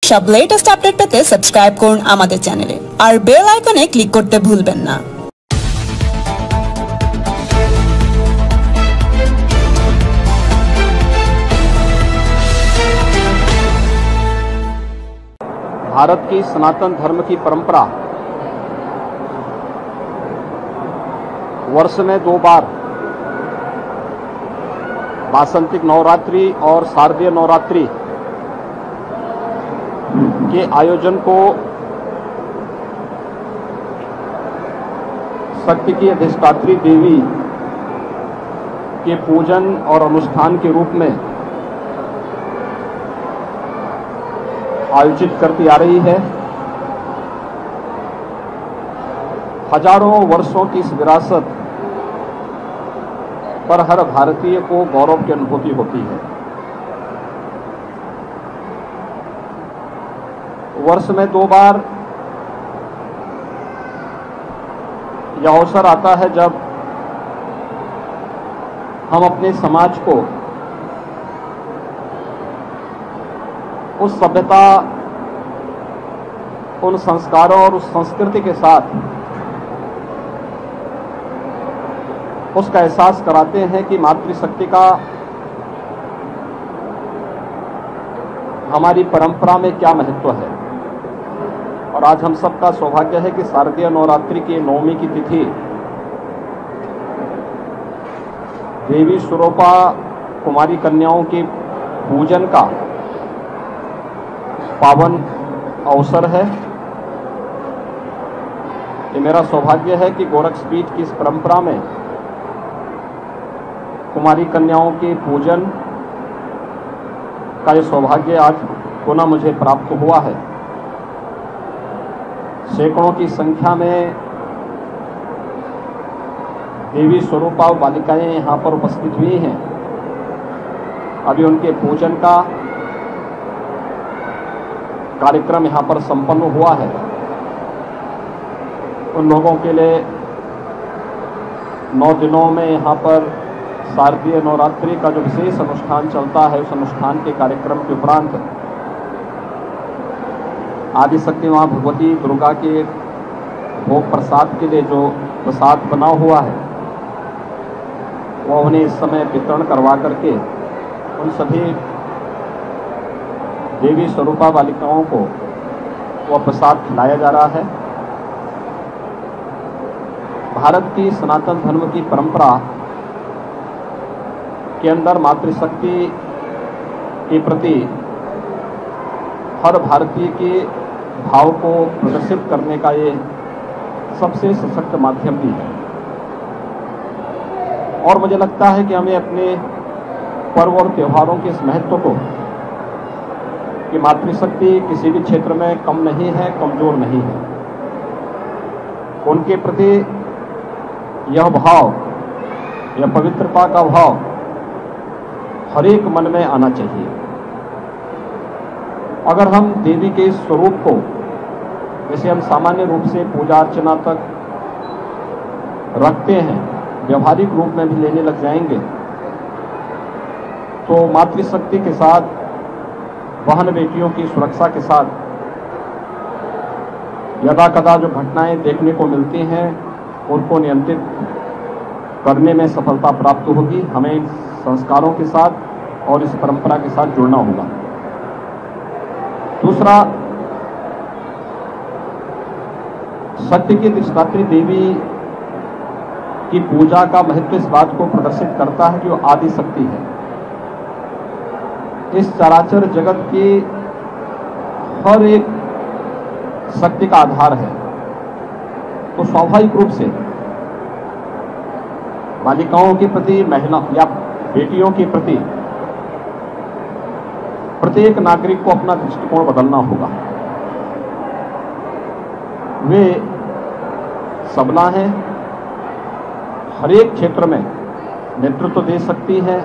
সব latest update পেতে subscribe করুন আমাদের চ্যানেলে আর বেল আইকনে ক্লিক করতে ভুলবেন না। भारत की सनातन धर्म की परंपरा वर्ष में 2 बार वासंतिक नवरात्रि और शारदीय नवरात्रि के आयोजन को शक्ति की अधिष्ठात्री देवी के पूजन और अनुष्ठान के रूप में आयोजित करती आ रही है। हजारों वर्षों की इस विरासत पर हर भारतीय को गौरव की अनुभूति होती है। वर्ष में 2 बार यह अवसर आता है जब हम अपने समाज को उस सभ्यता, उन संस्कारों और उस संस्कृति के साथ उसका एहसास कराते हैं कि मातृशक्ति का हमारी परंपरा में क्या महत्व है। और आज हम सबका सौभाग्य है कि शारदीय नवरात्रि की 9वीं की तिथि देवी स्वरूपा कुमारी कन्याओं के पूजन का पावन अवसर है। ये मेरा सौभाग्य है कि गोरक्षपीठ की इस परंपरा में कुमारी कन्याओं के पूजन का ये सौभाग्य आज पुनः मुझे प्राप्त हुआ है। सैकड़ों की संख्या में देवी स्वरूपा बालिकाएं यहाँ पर उपस्थित हुई हैं। अभी उनके पूजन का कार्यक्रम यहाँ पर संपन्न हुआ है। उन लोगों के लिए 9 दिनों में यहाँ पर शारदीय नवरात्रि का जो विशेष अनुष्ठान चलता है, उस अनुष्ठान के कार्यक्रम के उपरांत आदिशक्ति मां भगवती दुर्गा के भोग प्रसाद के लिए जो प्रसाद बना हुआ है वह उन्हें इस समय वितरण करवा करके उन सभी देवी स्वरूपा बालिकाओं को वह प्रसाद खिलाया जा रहा है। भारत की सनातन धर्म की परंपरा के अंदर मातृशक्ति के प्रति हर भारतीय के भाव को प्रदर्शित करने का ये सबसे सशक्त माध्यम भी है। और मुझे लगता है कि हमें अपने पर्व और त्योहारों के इस महत्व को कि मातृशक्ति किसी भी क्षेत्र में कम नहीं है, कमजोर नहीं है, उनके प्रति यह भाव, यह पवित्रता का भाव हर एक मन में आना चाहिए। अगर हम देवी के स्वरूप को जैसे हम सामान्य रूप से पूजा अर्चना तक रखते हैं, व्यवहारिक रूप में भी लेने लग जाएंगे तो मातृशक्ति के साथ, बहन बेटियों की सुरक्षा के साथ यदा कदा जो घटनाएं देखने को मिलती हैं उनको नियंत्रित करने में सफलता प्राप्त होगी। हमें संस्कारों के साथ और इस परंपरा के साथ जुड़ना होगा। दूसरा, सत्य की अधिष्ठात्री देवी की पूजा का महत्व इस बात को प्रदर्शित करता है कि वो आदि शक्ति है। इस चराचर जगत की हर एक शक्ति का आधार है। तो स्वाभाविक रूप से बालिकाओं के प्रति, महिला या बेटियों के प्रति प्रत्येक नागरिक को अपना दृष्टिकोण बदलना होगा। वे सबला हैं, हर एक क्षेत्र में नेतृत्व दे सकती है,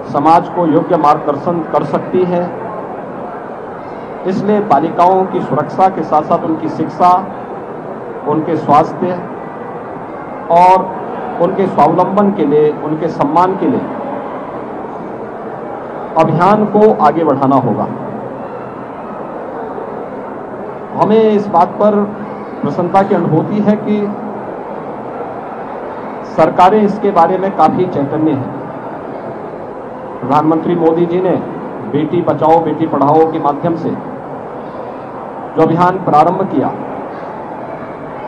समाज को योग्य मार्गदर्शन कर सकती है। इसलिए बालिकाओं की सुरक्षा के साथ साथ उनकी शिक्षा, उनके स्वास्थ्य और उनके स्वावलंबन के लिए, उनके सम्मान के लिए अभियान को आगे बढ़ाना होगा। हमें इस बात पर प्रसन्नता की अनुभूति है कि सरकारें इसके बारे में काफ़ी चैतन्य हैं। प्रधानमंत्री मोदी जी ने बेटी बचाओ बेटी पढ़ाओ के माध्यम से जो अभियान प्रारंभ किया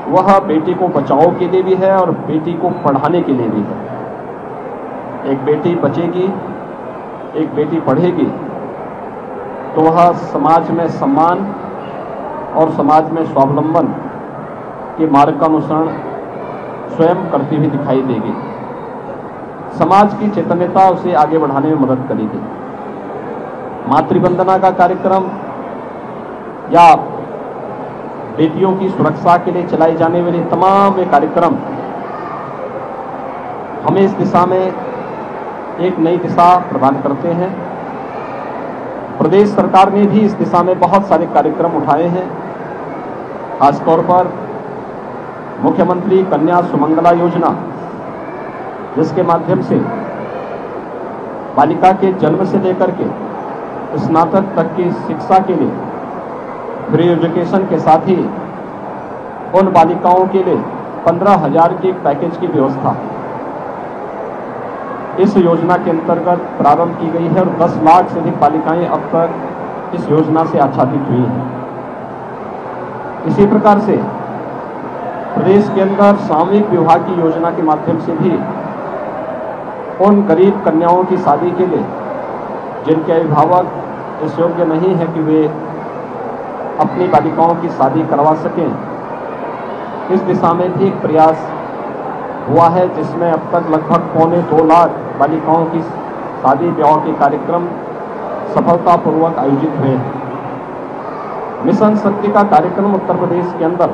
वह बेटी को बचाओ के लिए भी है और बेटी को पढ़ाने के लिए भी है। एक बेटी बचेगी, एक बेटी पढ़ेगी तो वह समाज में सम्मान और समाज में स्वावलंबन के मार्ग का अनुसरण स्वयं करती हुई दिखाई देगी। समाज की चैतन्यता उसे आगे बढ़ाने में मदद करेगी। मातृवंदना का कार्यक्रम या बेटियों की सुरक्षा के लिए चलाई जाने वाली तमाम ये कार्यक्रम हमें इस दिशा में एक नई दिशा प्रदान करते हैं। प्रदेश सरकार ने भी इस दिशा में बहुत सारे कार्यक्रम उठाए हैं। खासतौर पर मुख्यमंत्री कन्या सुमंगला योजना, जिसके माध्यम से बालिका के जन्म से लेकर के स्नातक तक की शिक्षा के लिए फ्री एजुकेशन के साथ ही उन बालिकाओं के लिए 15,000 के पैकेज की व्यवस्था इस योजना के अंतर्गत प्रारंभ की गई है और 10 लाख से अधिक बालिकाएं अब तक इस योजना से आच्छादित हुई हैं। इसी प्रकार से प्रदेश के अंदर सामूहिक विवाह की योजना के माध्यम से भी उन गरीब कन्याओं की शादी के लिए जिनके अभिभावक इस योग्य नहीं है कि वे अपनी बालिकाओं की शादी करवा सकें, इस दिशा में भी एक प्रयास हुआ है, जिसमें अब तक लगभग 2.25 लाख बालिकाओं की शादी ब्याह के कार्यक्रम सफलतापूर्वक आयोजित हुए हैं। मिशन शक्ति का कार्यक्रम उत्तर प्रदेश के अंदर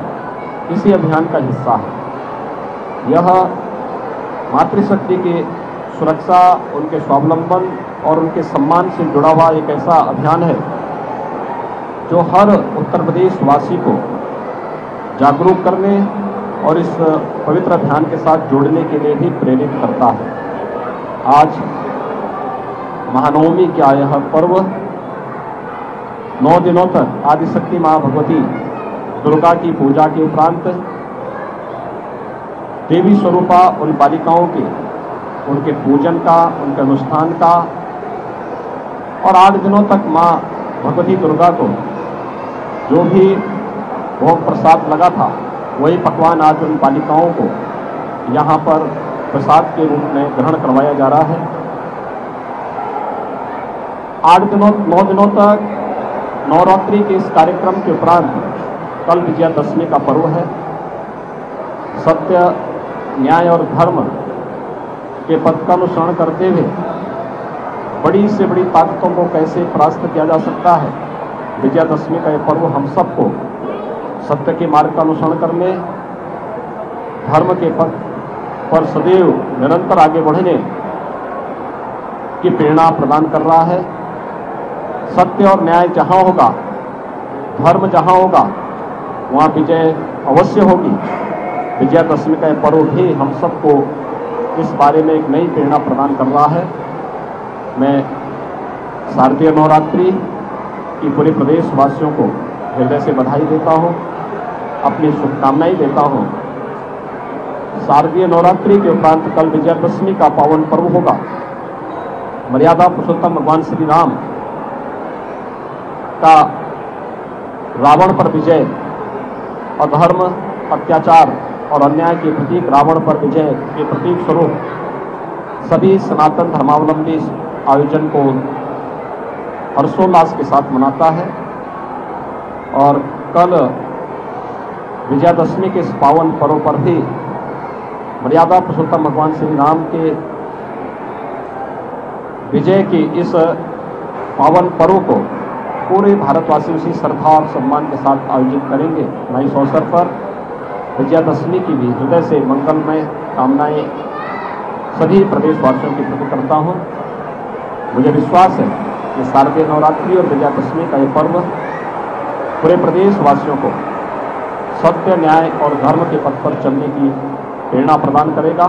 इसी अभियान का हिस्सा है। यह मातृशक्ति की सुरक्षा, उनके स्वावलंबन और उनके सम्मान से जुड़ा हुआ एक ऐसा अभियान है जो हर उत्तर प्रदेश वासी को जागरूक करने और इस पवित्र अभियान के साथ जोड़ने के लिए भी प्रेरित करता है। आज महानवमी का यह पर्व 9 दिनों तक आदिशक्ति माँ भगवती दुर्गा की पूजा के उपरांत देवी स्वरूपा उन बालिकाओं के उनके पूजन का, उनके अनुष्ठान का और 8 दिनों तक माँ भगवती दुर्गा को जो भी भोग प्रसाद लगा था वही पकवान आज उन बालिकाओं को यहाँ पर प्रसाद के रूप में ग्रहण करवाया जा रहा है। 9 दिनों तक नवरात्रि के इस कार्यक्रम के उपरांत कल विजयादशमी का पर्व है। सत्य, न्याय और धर्म के पथ का अनुसरण करते हुए बड़ी से बड़ी ताकतों को कैसे परास्त किया जा सकता है, विजयादशमी का यह पर्व हम सबको सत्य के मार्ग का अनुसरण करने, धर्म के पथ पर सदैव निरंतर आगे बढ़ने की प्रेरणा प्रदान कर रहा है। सत्य और न्याय जहां होगा, धर्म जहां होगा, वहां विजय अवश्य होगी। विजयादशमी का यह पर्व भी हम सबको इस बारे में एक नई प्रेरणा प्रदान कर रहा है। मैं शारदीय नवरात्रि की पूरे प्रदेश वासियों को हृदय से बधाई देता हूं, अपनी शुभकामनाएं देता हूं। शारदीय नवरात्रि के उपरांत कल विजयादशमी का पावन पर्व होगा। मर्यादा पुरुषोत्तम भगवान श्री राम का रावण पर विजय, अधर्म, अत्याचार और अन्याय के प्रतीक रावण पर विजय के प्रतीक स्वरूप सभी सनातन धर्मावलंबी आयोजन को हर्षोल्लास के साथ मनाता है। और कल विजयादशमी के इस पावन पर्व पर भी मर्यादा पुरुषोत्तम भगवान श्री राम के विजय के इस पावन पर्व को पूरे भारतवासी उसी श्रद्धा और सम्मान के साथ आयोजित करेंगे। मैं इस अवसर पर विजयादशमी की भी हृदय से मंगलमय कामनाएं सभी प्रदेशवासियों के प्रति करता हूं। मुझे विश्वास है कि शारदीय नवरात्रि और विजयादशमी का ये पर्व पूरे प्रदेशवासियों को सत्य, न्याय और धर्म के पथ पर चलने की प्रेरणा प्रदान करेगा।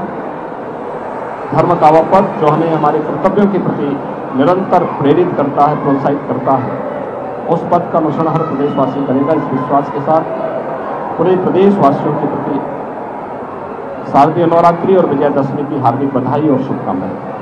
धर्म का वह पथ जो हमें हमारे कर्तव्यों के प्रति निरंतर प्रेरित करता है, प्रोत्साहित करता है, उस पद का अनुसरण हर प्रदेशवासी करेगा। इस विश्वास के साथ पूरे प्रदेशवासियों के प्रति शारदीय नवरात्रि और विजयादशमी की हार्दिक बधाई और शुभकामनाएं।